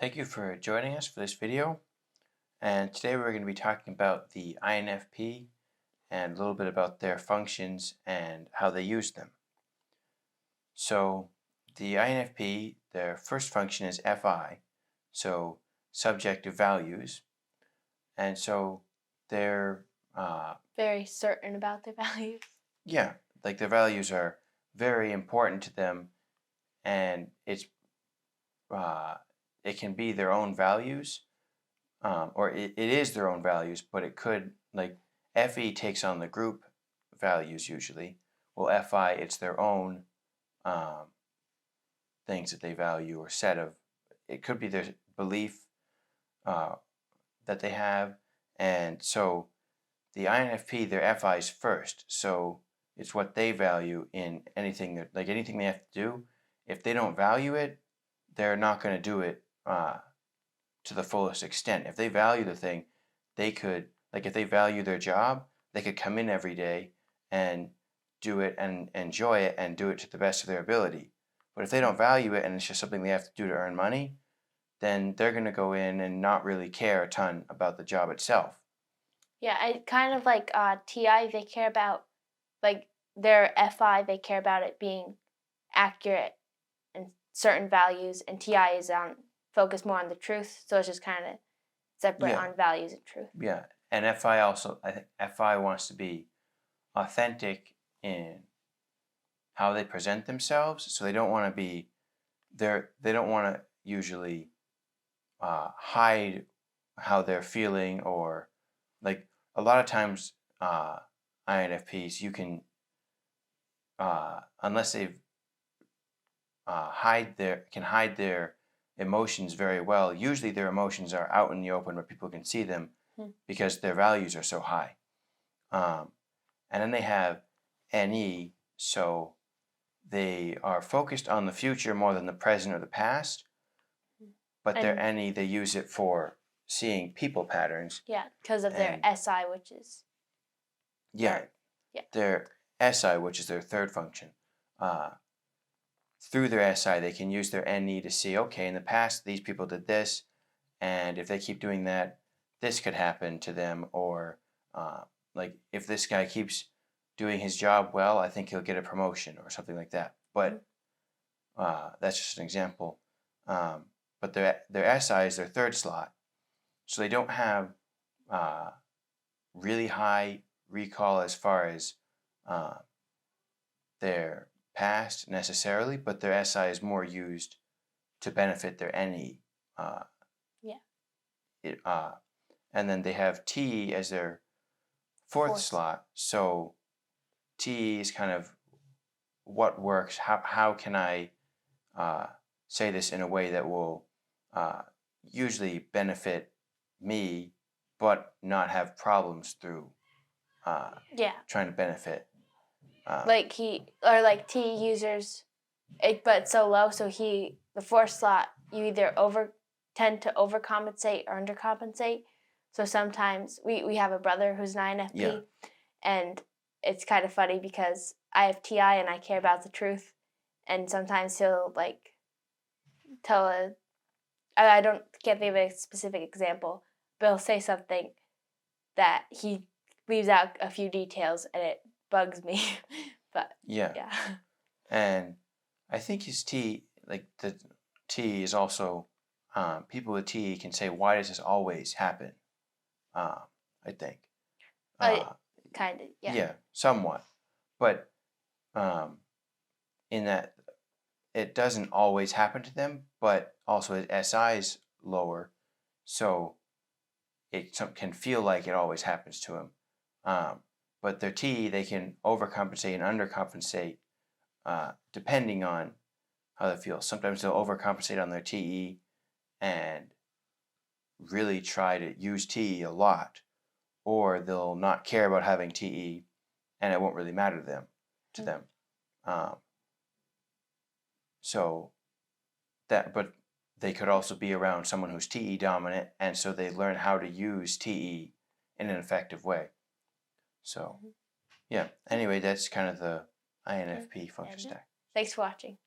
Thank you for joining us for this video. And today we're going to be talking about the INFP and a little bit about their functions and how they use them. So the INFP, their first function is FI, so subjective values. And so they're very certain about their values. Yeah, like their values are very important to them, and it can be their own values, or it is their own values, but it could, like, FE takes on the group values usually. Well, FI, it's their own things that they value, or set of, it could be their belief that they have. And so the INFP, their FI is first, so it's what they value in anything that, like anything they have to do. If they don't value it, they're not going to do it to the fullest extent. If they value the thing, they could, like if they value their job, they could come in every day and do it and enjoy it and do it to the best of their ability. But if they don't value it and it's just something they have to do to earn money, then they're going to go in and not really care a ton about the job itself. Yeah, I kind of like TI, they care about, like their FI, they care about it being accurate and certain values, and TI is focused more on the truth, so it's just kind of separate on values and truth. Yeah, and FI also, I think FI wants to be authentic in how they present themselves, so they don't want to be, they don't want to usually hide how they're feeling, or like a lot of times INFPs, you can, unless they've hide their emotions very well. Usually their emotions are out in the open where people can see them because their values are so high. And then they have NE, so they are focused on the future more than the present or the past. But their NE, they use it for seeing people patterns. Yeah, because of their SI, which is... Their SI, which is their third function. Through their SI, they can use their NE to see, okay, in the past, these people did this, and if they keep doing that, this could happen to them, or like if this guy keeps doing his job well, I think he'll get a promotion or something like that. But that's just an example. But their SI is their third slot, so they don't have really high recall as far as their past necessarily, but their SI is more used to benefit their NE. And then they have T as their fourth slot. So T is kind of what works. How can I say this in a way that will usually benefit me, but not have problems through trying to benefit. Like T users, but so low, so the fourth slot, you either tend to overcompensate or undercompensate. So sometimes we have a brother who's an INFP, and it's kind of funny because I have TI and I care about the truth, and sometimes he'll like can't think of a specific example, but he'll say something that he leaves out a few details and it bugs me. But yeah. And I think his T, like the T is also, people with T can say, why does this always happen? I think. Kind of, yeah. Yeah, somewhat. But in that it doesn't always happen to them, but also his SI is lower, so it can feel like it always happens to him. But their T, they can overcompensate and undercompensate depending on how they feel. Sometimes they'll overcompensate on their TE and really try to use TE a lot, or they'll not care about having TE and it won't really matter to them. But they could also be around someone who's TE dominant, and so they learn how to use TE in an effective way. So, yeah. Anyway, that's kind of the INFP function stack. Thanks for watching.